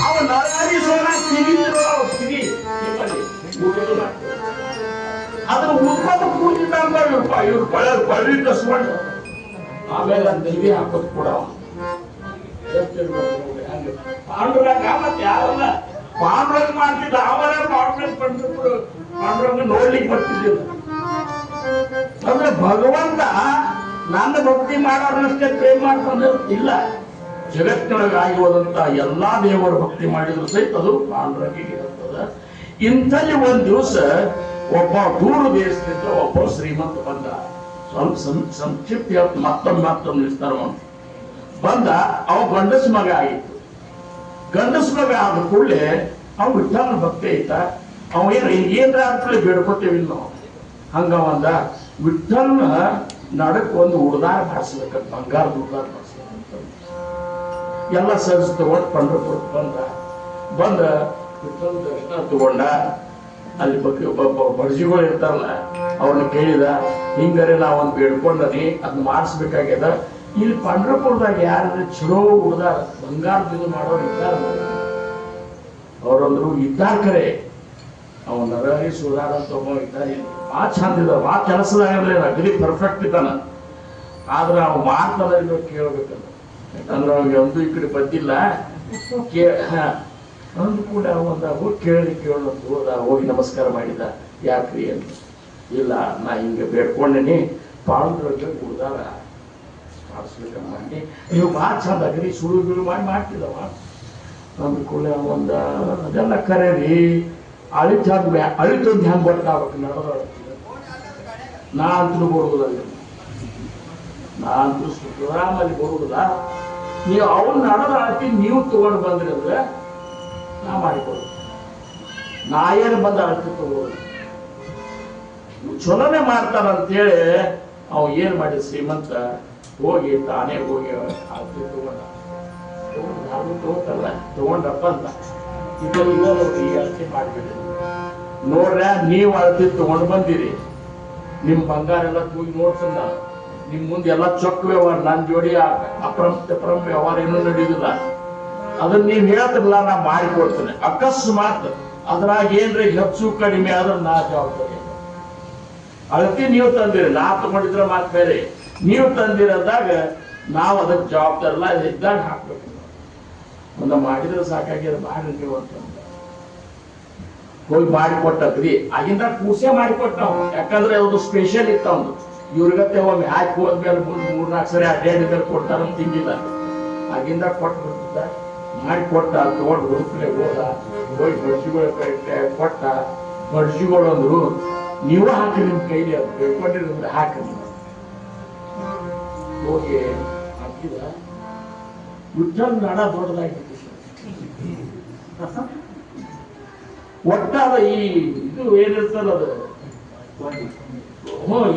ಅವನು ನರಹರಿ ಸೋನ ಸಿಗಿದ್ರು ಸಿಗಿ ಅದ್ರ ಉತ್ಪನ್ನ ಕೂಡಿದ್ದ ಇವ್ರು ಬಳ್ಳಿ ಕಸ್ಕೊಂಡು ಆಮೇಲೆ ನೆಲ್ಲಿ ಹಾಕೋದು ಕೂಡ ಪಾಂಡುರಂಗ ಮತ್ತೆ ಯಾರಲ್ಲ ಪಾಂಡುರಂಗ ಮಾಡ್ತಿದ್ದ ಅವರೇ ಪಾಂಡುರಂಗ ನೋಡ್ಲಿಕ್ಕೆ ಬರ್ತಿದ್ದಿಲ್ಲ. ಅಂದ್ರೆ ಭಗವಂತ ನನ್ನ ಭಕ್ತಿ ಮಾಡೋರನ್ನಷ್ಟೇ ಪ್ರೇಮ ಮಾಡ್ಕೊಂಡು ಇಲ್ಲ. ಜಗತ್ತಿನೊಳಗೆ ಆಗಿರುವಂತ ಎಲ್ಲಾ ದೇವರ ಭಕ್ತಿ ಮಾಡಿದ್ರು ಸಹಿತ ಅದು ಪಾಂಡುರಂಗಿಗೆ ಇರುತ್ತದೆ. ಇಂಥಲ್ಲಿ ಒಂದ್ ದಿವಸ ಒಬ್ಬ ದೂರ ದೇಶದಿಂದ ಒಬ್ಬ ಶ್ರೀಮಂತ ಬಂದ. ಸ್ವಲ್ಪ ಸಂಕ್ಷಿಪ್ತ ಮತ್ತೊಮ್ಮೆ ವಿಸ್ತಾರ ಬಂದ. ಅವ ಗಂಡಸ ಮಗ ಆಗಿತ್ತು. ಗಂಡಸ ಮಗ ಆದ ಕೂಡಲೇ ಅವ ವಿಠ್ಠಲನ ಭಕ್ತಿ ಐತ. ಅವ ಏನ್ರ ಅಂತೇಳಿ ಬೇಡ್ಕೊತೇವಿ ನಾವು. ಹಂಗ ಒಂದ ವಿಠ್ಠಲನ ನಡಕ್ ಒಂದು ಉಡ್ದಾರ ಮಾಡಿಸ್ಬೇಕಂತ, ಬಂಗಾರದ ಉಡ್ದಾರ ಮಾಡಿಸ್ಬೇಕಂತ ಎಲ್ಲ ಸರಿಸಿ ತಗೊಂಡು ಪಂಡ್ರಪುರಕ್ಕೆ ಬಂದ ವಿಠ್ಠಲ ದರ್ಶನ ತಗೊಂಡ. ಅಲ್ಲಿ ಬಡ್ಜಿಗಳು ಇರ್ತಾರಲ್ಲ ಅವ್ರನ್ನ ಕೇಳಿದ, ಹಿಂಗಾರೆ ನಾವೊಂದು ಬೇಡ್ಕೊಂಡನಿ ಅದನ್ನ ಮಾಡಿಸ್ಬೇಕಾಗ್ಯದ. ಇಲ್ಲಿ ಪಂಡ್ರಪುರದಾಗ ಯಾರಾದ್ರೆ ಚಲೋ ಉಡ್ದಾರ ಬಂಗಾರದ ಮಾಡೋರು ಇದ್ದಾರ? ಅವ್ರಂದ್ರು ಇದ್ದಾರ ಕರೆ. ಅವನ್ ನರಹರಿ ಸುಧಾರ ಅಂತ ಒಬ್ಬ ಇದ್ದಾನೆ, ಆ ಚಂದ ಇದ, ಆ ಕೆಲಸದಾಗ ಅಗ್ರಿ ಪರ್ಫೆಕ್ಟ್ ಇದ್ದಾನ. ಆದ್ರೆ ಅವ್ ಮಾಡ್ತಾನ ಕೇಳ್ಬೇಕಲ್ಲ. ಯಾಕಂದ್ರೆ ಅವ್ನಿಗೆ ಒಂದು ಈ ಕಡೆ ಬಂದಿಲ್ಲ. ಅಂದು ಕೂಡ ಒಂದ ಹೋಗಿ ಕೇಳೋದು ಹೋದ. ಹೋಗಿ ನಮಸ್ಕಾರ ಮಾಡಿದ. ಯಾಕ್ರಿ ಅಂತ. ಇಲ್ಲ ನಾ ಹಿಂಗೆ ಬೇಡ್ಕೊಂಡೇನಿ ಪಾಂಡುರಂಗ ಉಡ್ದಾರ ಮಾಡಿಸ್ಬೇಕಂತ ಮಾಡಿ ನೀವು ಭಾಳ ಚಂದ ಅಗ್ರಿ ಸುಳು ಬಿಳು ಮಾಡಿ ಮಾಡ್ತಿದ್ದವ ಅಂದ ಕೂಡ ಒಂದ ಅದೆಲ್ಲ ಕರೇರಿ ಅಳಿತಂದು ಹೆಂಗ್ ಗೊತ್ತಾಗ್ಬೇಕು ನಡೆದೊಳಗೆ. ನಾ ಅಂತೂ ಬರುವುದಲ್ಲ, ನಾ ಅಂತೂ ಸುಖರಾಮಲ್ಲಿ ಬರುವುದಿಲ್ಲ. ನೀವು ಅವನ್ನ ನಡೆದ ಅಳತಿ ನೀವು ತಗೊಂಡು ಬಂದ್ರಿ ಅಂದ್ರೆ ನಾ ಮಾಡಿಕೊಡು. ನಾ ಏನು ಬಂದ ಅಳತಿ ತಗೋದು ಚಲೋನೆ ಮಾಡ್ತಾನಂತೇಳಿ ಅವ ಏನ್ ಮಾಡಿ ಶ್ರೀಮಂತ ಹೋಗಿ ತಾನೇ ಹೋಗಿ ಅಳತಿ ತಗೊಂಡಪ್ಪ ಅಂತ ಇದೆಲ್ಲ ಈ ಅಳತಿ ಮಾಡ್ಬಿಟ್ಟು ನೋಡ್ರ ನೀವು ಅಳತಿ ತಗೊಂಡು ಬಂದಿರಿ. ನಿಮ್ ಬಂಗಾರ ಎಲ್ಲ ತೂಗಿ ನೋಡ್ತಂದ. ನಿಮ್ ಮುಂದೆ ಎಲ್ಲ ಚೊಕ್ಕ ವ್ಯವಹಾರ, ನನ್ನ ಜೋಡಿ ಅಪರಂ ವ್ಯವಹಾರ ಏನೂ ನಡೆಯುದಿಲ್ಲ. ಅದನ್ನ ನೀವ್ ಹೇಳ್ತಿರಲ್ಲ ನಾ ಮಾಡಿಕೊಡ್ತೇನೆ. ಅಕಸ್ಮಾತ್ ಅದ್ರಾಗ ಏನ್ರಿ ಹೆಚ್ಚು ಕಡಿಮೆ ಆದ್ರೆ ನಾ ಜವಾಬ್ದಾರಿ. ಅಳತಿ ನೀವು ತಂದಿರಿ, ನಾ ತಗೊಂಡಿದ್ರ ಮಾತು ಬೇರೆ. ನೀವು ತಂದಿರದಾಗ ನಾವು ಅದಕ್ಕೆ ಜವಾಬ್ದಾರಲ್ಲ ಇದ್ದಾಗ ಹಾಕ್ಬೇಕು. ಒಂದು ಮಾಡಿದ್ರೆ ಸಾಕಾಗ್ಯದ ಮಾಡಿ ನೀವು ಅಂತಂದ ಹೋಗಿ ಮಾಡಿಕೊಟ್ಟದ್ರಿ. ಆಗಿಂದ ಕೂಸೆ ಮಾಡಿಕೊಟ್ಟ ನಾವು, ಯಾಕಂದ್ರೆ ಅದು ಸ್ಪೆಷಲ್ ಇತ್ತು ಅವ್ನು. ಇವ್ರಿಗತ್ತೆ ಒಮ್ಮೆ ಹಾಕಿ ಹೋದ್ಮೇಲೆ ಮುಂದೆ 3-4 ಸರಿ ಅಡ್ಡಾಡಿದ್ರೆ ಕೊಡ್ತಾರಂತ ತಿಂದಿಲ್ಲ. ಆಗಿಂದ ಕೊಟ್ಟು ಬಿಡ್ತಿದ್ದ, ಮಾಡಿ ಕೊಟ್ಟ, ತಗೊಂಡು ಹುಡುಕ್ಲೆ ಹೋದ, ಹೋಗಿ ಬಡ್ಸಿಗಳು ಕೊಟ್ಟ. ಬಡ್ಸಿಗಳು ಅಂದ್ರು ನೀವು ಹಾಕಿ ನಿಮ್ ಕೈಲಿ ಅದು ಬೇಡ್ಕೊಂಡಿದ್ರೆ ಹಾಕಿ ಹೋಗಿ ಹಾಕಿದ. ವಿಠಲ್ ನಾಡ ದೊಡ್ಡದಾಗಿತ್ತು ಒಟ್ಟಾದ ಈ ಇದು ಏನಿರ್ತಲ್ಲ ಅದು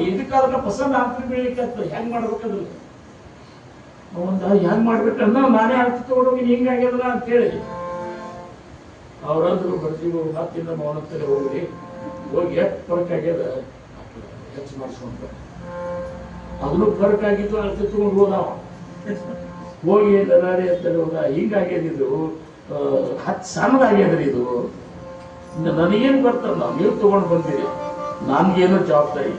ಇದಕ್ಕಾದ್ರೆ ಪಸಂದ್ ಆಗ್ತದೆ ಬೆಳಿಕತ್ತ ಹೆಂಗ್ ಮಾಡ್ಬೇಕದ್ರ ಹೆಂಗ್ ಮಾಡ್ಬೇಕನ್ನ ನಾನೇ ಅರ್ಥ ತಗೊಂಡೋಗಿ ಹಿಂಗಾಗ್ಯದಲ್ಲ ಅಂತ ಹೇಳಿ ಅವ್ರಂದ್ರು ಬರ್ತೀವಿ. ಮತ್ತಿಂದ ಮೌನತ್ತಲ್ಲಿ ಹೋಗ್ರಿ, ಹೋಗಿ ಎಷ್ಟು ಫರ್ಕ್ ಆಗ್ಯದ ಹೆಚ್ಚು ಮಾಡಿಸ್ಕೊಂಡ್ರೆ ಅದನ್ನು ಫರ್ಕ್ ಆಗಿದ್ದು ಅರ್ಥ ತಗೊಂಡು ಹೋದಾವ. ಹೋಗಿ ಎಲ್ಲಾರಿ ಅಂತೇಳಿ ಹೋದ, ಹಿಂಗಾಗ್ಯದಿದ್ದು 10 ಸಣ್ಣದಾಗ್ಯದ್ರಿ ಇದು. ನನಗೇನು ಬರ್ತದ, ನೀವು ತಗೊಂಡು ಬಂದಿರಿ, ನನ್ಗೇನು ಜವಾಬ್ದಾರಿ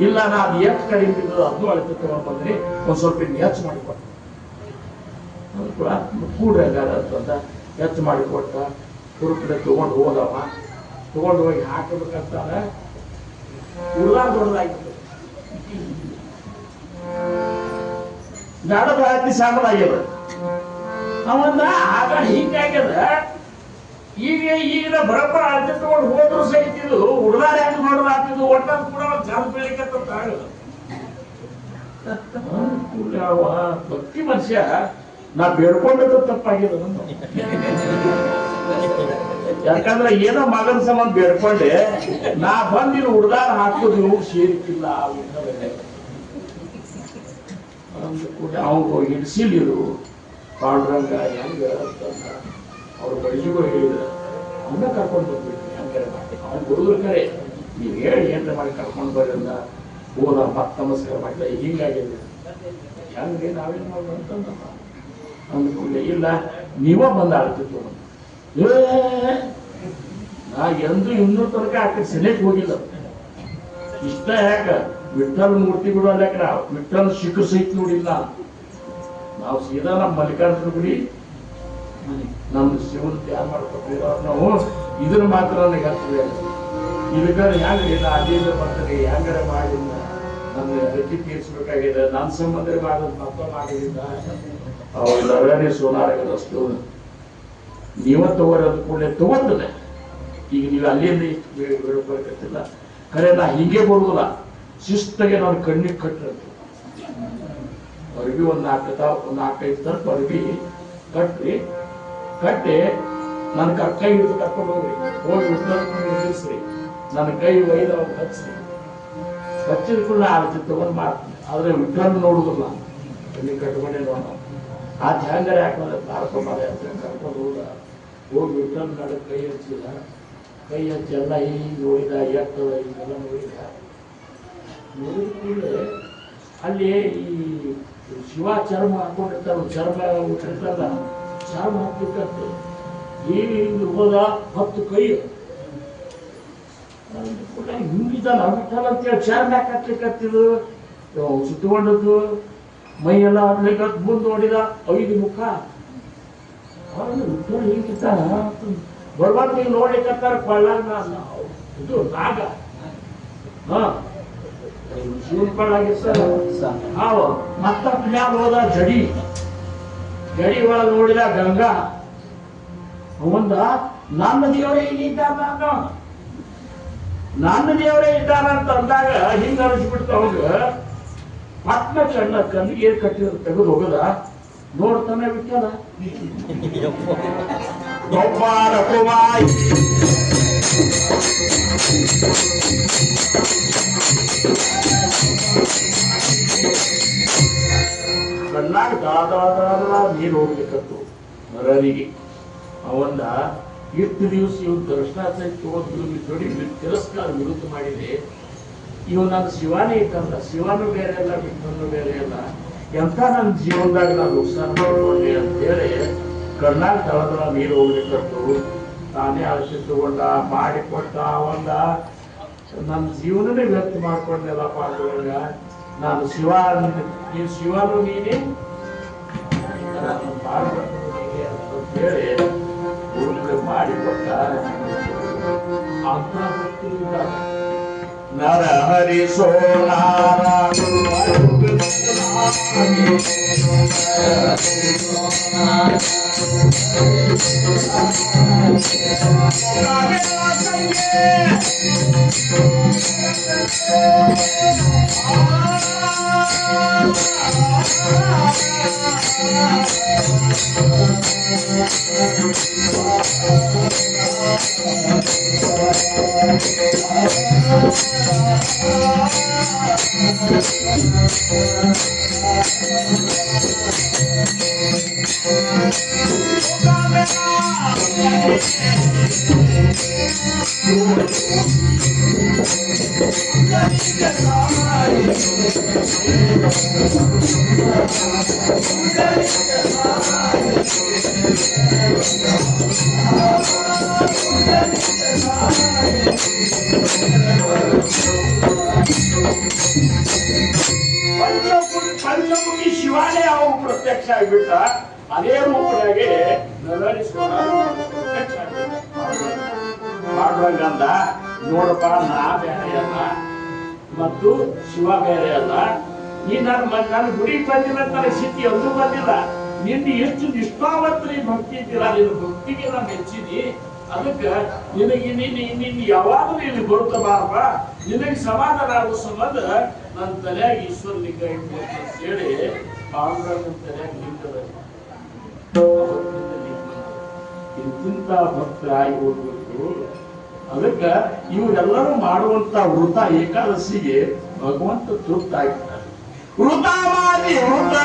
ಇಲ್ಲ. ನಾ ಅದು ಎಷ್ಟು ಕಡಿಮೆ ಇದ್ದು ಅದನ್ನು ಅಳತೆ ತಗೊಂಡು ಬಂದ್ರಿ, ಒಂದ್ ಸ್ವಲ್ಪ ಹೆಚ್ಚು ಮಾಡಿಕೊಟ್ಟ ಕೂಡಗಾರ ಅಂತಂದ ಹೆಚ್ಚು ಮಾಡಿಕೊಟ್ಟ. ಹುಡುಕಡೆ ತಗೊಂಡು ಹೋದವ, ತಗೊಂಡು ಹೋಗಿ ಹಾಕಬೇಕಂತಾರ ದೊಡ್ಡದಾಗಿತ್ತು. ನಾಡದ ಹತ್ತಿ ಸಾಂಬಲಾಗ್ಯದ ಅವಂದ ಆಗ ಹಿಂಗಾಗ್ಯದ. ಈಗ ಬರಬ್ಬರ ಅಳತೆ ತಗೊಂಡು ಹೋದ್ರು ಸಹಿತಿದ್ದು ಹುಡುಗಾರ ಹೆಂಗ್ ನೋಡಲಾಗ್ತಿದ್ದು ಒಟ್ಟಾದ ಕೂಡ ಜಾಲ ಬೆಳಿಕತ್ತ ಭಕ್ತಿ ಮನುಷ್ಯ ನಾ ಬೇಡ್ಕೊಂಡದ್ದು ತಪ್ಪಾಗಿದೆ. ಯಾಕಂದ್ರೆ ಏನೋ ಮಗನ ಸಂಬಂಧ ಬೇಡ್ಕೊಂಡೆ, ನಾ ಬಂದಿನ ಹುಡುಗಾರ ಹಾಕೋದು ಸೇರಿಕಿಲ್ಲ. ಅವ್ರು ಹಿಡಿಸಿಲಿರು ಪಾಂಡುರಂಗ ಹೆಂಗ ಅವ್ರ ಬಡಿಸಿಗೂ ಹೇಳಿದ್ರ ಅವನ್ನ ಕರ್ಕೊಂಡು ಬಂದ್ಬಿಟ್ರಿ. ಹಂಗಾರೆ ಅವ್ನ ಹುಡುಗರು ಕರೆ ನೀವು ಹೇಳಿ ಏನ್ರ ಮಾಡಿ ಕರ್ಕೊಂಡು ಬರ್ರಿ ಅಂದ. ಹೋದ ಮತ್ತೆ ನಮಸ್ಕಾರ ಮಾಡಿಲ್ಲ. ಹಿಂಗಾಗಿದೆ ಹೆಂಗೆ ನಾವೇನ್ ಮಾಡೋದು ಅಂತಂದ ಅಂದ್ಕೊಂಡೆ. ಇಲ್ಲ ನೀವ ಬಂದ ಆಡ್ತಿತ್ತು. ನಾ ಎಂದು ಇನ್ನೂ ತನಕ ಆಕೆ ಸೆಲೆಕ್ಟ್ ಹೋಗಿಲ್ಲ. ಇಷ್ಟ ಯಾಕ ವಿಠಲ್ ಮೂರ್ತಿ ಬಿಡೋಲ್ಯಾಕ ನಾವು ವಿಠಲ್ ಶಿಖರ್ ಸಹಿತ ನೋಡಿಲ್ಲ. ನಾವು ಸೀದಾ ನಮ್ಮ ಮಲ್ಲಿಕಾರ್ಜುನ ಗುಡಿ ನಮ್ದು ಶಿವನ್ ತಯಾರು ಮಾಡ್ಕೊತೀವಿ ನಾವು. ಇದನ್ನ ಮಾತ್ರ ನನಗೆ ಹತ್ತಿರ ಇದಕ್ಕಾದ್ರೆ ಹೆಂಗ್ರಿ ನಾ ಅಲ್ಲಿಂದ ಬರ್ತಾರೆ ಹೆಂಗಾರೆ ಮಾಡಿ ನನ್ನ ಗತಿ ತೀರ್ಸ್ಬೇಕಾಗಿದೆ. ನನ್ನ ಸಂಬಂಧ ಮಾಡೋದು ಮತ್ತೊಂದು ಆಗೋದ್ರಿಂದ ಅವೆಲ್ಲರೇ ಸೋನಾರಾಗದಷ್ಟು ನೀವ ತಗೋರೋದು ಕೂಡ ತಗೋತದೆ. ಈಗ ನೀವು ಅಲ್ಲಿಂದ ಇಷ್ಟು ಬೇಡ್ಕೊಳ್ಕತ್ತಿಲ್ಲ. ಖರೆ ನಾ ಹಿಂಗೆ ಬರುವುದಿಲ್ಲ, ಶಿಸ್ತಾಗೆ ನಾನು ಕಣ್ಣಿಗೆ ಕಟ್ಟಂತ ಅರ್ಬಿ ಒಂದು 4-5 ತರ್ಪ ಅರ್ಬಿ ಕಟ್ಟಿ ನನ್ನ ಕೈ ಹಿಡಿದು ಕರ್ಕೊಂಡು ಹೋಗಿ ನಿಲ್ಲಿಸ್ರಿ. ನನ್ನ ಕೈ ಒಯ್ದು ಅವ್ರು ಹಚ್ಚಿದ ಕೂಡ ಆಡ್ತಿ ತಗೊಂಡು ಮಾಡ್ತೀನಿ. ಆದ್ರೆ ವಿಠಲ್ ನೋಡುದಿಲ್ಲ, ಕಣ್ಣಿ ಕಟ್ಕೊಂಡೇ ನೋಡ ಆ ಹ್ಯಾಂಗರೆ ಹಾಕೋದ ತಾರ್ಕೊಂಬಾರೆ ಅಂತ ಕರ್ಕೊಂಡು ಹೋಗಿ ವಿಠಲ್ ನಡ ಕೈ ಹಚ್ಚಿದ. ಕೈ ಹಚ್ಚಿ ಎಲ್ಲ ಹೀಗೆ ನೋಡಿದ, ಎತ್ತದ ಹಿಂಗೆಲ್ಲ ನೋಡಿದ ಕೂಡಲೇ ಅಲ್ಲಿ ಈ ಶಿವ ಚರ್ಮ ಹಾಕೊಂಡಿರ್ತಾರ, ಚರ್ಮ ಉಟ್ಟಿರ್ತಾರ, ಚರ್ಮ ಹಾಕ್ಲಿಕ್ಕಂತೆ ಹಿಂಗೆ ಹೋದ 10 ಕೈ ಹಿಂಗಿದ್ದಾನ ಬಿಟ್ಟಲ್ಲ ಅಂತೇಳಿ ಚರ್ಮ ಹಾಕತ್ಲಿಕ್ಕತ್ತಿದ್ದು ಸುತ್ತಕೊಂಡದ್ದು ಮೈಯೆಲ್ಲ ಹಾಕ್ಲಿಕ್ಕ ಮುಂದೆ ನೋಡಿದ 5 ಮುಖ ಹಿಂಗಿದ್ದಾನ. ಬರ್ಬಾರ್ದು ನೀವು ನೋಡ್ಲಿಕ್ಕತ್ತಾರ ಕೊಳ್ಳಾಗ ಇದು ನಾಗ ಶಿವನ್ ಕೊಳ್ಳಾಗಿರ್ತಾರ ಹಾವ. ಮತ್ತ ಮ್ಯಾಲ ಹೋದ ಜಡಿ ಒಳಗೆ ನೋಡಿದ ಗಂಗಾ. ಅವಂದ ನನ್ನ ದೇವರೇ ಇಲ್ಲಿದ್ದಾನ, ನನ್ನ ದೇವರೇ ಇದ್ದಾನ ಅಂತ ಅಂದಾಗ ಹಿಂಗ ಅನಿಸ್ಬಿಡ್ತ ಅವಾಗ. ಪಟ್ನ ಕಣ್ಣಿಗೆ ಏನ್ ಕಟ್ಟಿದ್ರು ತೆಗೆದು ಹೋಗದ ನೋಡ್ತಾನೆ ಬಿಟ್ಟದ ಕಣ್ಣಾಗ ದಾದ ನೀರು ಹೋಗ್ಲಿಕ್ಕತ್ತು ಮರರಿಗೆ. ಅವಂದ ಎಷ್ಟು ದಿವಸ ಇವ್ ದರ್ಶನ ನೋಡಿ ತಿರಸ್ಕಾರ ವಿರುದ್ಧ ಮಾಡಿದೆ. ಇವ್ ನನ್ನ ಶಿವಾನೇ ಇತ್ತಂದ, ಶಿವನು ಬೇರೆ ಅಲ್ಲ ವಿಠ್ಠಲನು ಬೇರೆ ಅಲ್ಲ, ಎಂತ ನನ್ನ ಜೀವನದಾಗ ನಾನು ಉತ್ಸಾಹ ಮಾಡ್ಕೊಂಡೆ ಅಂತ ಹೇಳಿ ಕಣ್ಣಾಗ ತಳದಳ ನೀರು ಹೋಗ್ಲಿಕ್ಕತ್ತು. ತಾನೇ ಅಳಸಿ ತಗೊಂಡ ಮಾಡಿಕೊಟ್ಟ. ಅವಂದ ನನ್ನ ಜೀವನನೇ ವ್ಯರ್ಥ ಮಾಡ್ಕೊಂಡೆಲ್ಲ ಪಾಂಡುರಂಗ. ನಾನು ಶಿವನು ನೀನೆ ಅಂತ ಭಕ್ತರು ಇದ್ದಾರೆ. ನರ ಹರಿಸೋ ನಾರಾಯಣ ಪಂಚಮುಖಿ ಶಿವಾಲಯ ಅವು ಪ್ರತ್ಯಕ್ಷ ಆಗಿಬಿಟ್ಟ. ಅದೇ ರೂಪದಾಗೆ ಮಾಡುವಂಗಂದ ನೋಡಪ್ಪ, ನಾ ಬೇರೆ ಅಲ್ಲ ಮತ್ತು ಶಿವ ಬೇರೆ ಅಲ್ಲ. ಈ ನನ್ನ ಗುಡಿಗೆ ಬಂದಿಲ್ಲ, ನನ್ನ ಸ್ಥಿತಿ ಎಂದೂ ಬಂದಿಲ್ಲ. ನಿನ್ನ ಎಷ್ಟು ನಿಷ್ಠಾವಂತರಿ ಭಕ್ತಿ ಇದ್ದೀರ, ನಿನ್ನ ಭಕ್ತಿಗೆ ನಾನು ಮೆಚ್ಚಿದಿ. ಅದಕ್ಕೆ ನಿನಗೆ ನಿನ್ನ ಯಾವಾಗಲೂ ಇಲ್ಲಿ ಬರುತ್ತಬಾರಪ್ಪ, ನಿನಗೆ ಸಮಾಧಾನ ಆಗೋ ಸಂಬಂಧ ನನ್ನ ತಲೆಯಾಗ ಈಶ್ವರ ಲಿಂಗ ಇಟ್ಟು ಹೇಳಿ ಪಾಂಡುರಂಗನ ತಲೆಯಾಗ ನಿಂತದ. ಇಂತಿಂತ ಭಕ್ತರಾಗಿ ಹೋಗ್ಬೇಕು. ಅದಕ್ಕೆ ಇವರೆಲ್ಲರೂ ಮಾಡುವಂತ ವೃತ ಏಕಾದಶಿಗೆ ಭಗವಂತ ತೃಪ್ತ ಆಗಿರ್ತಾರೆ. ವೃತ ಮಾಡಿ ವೃತ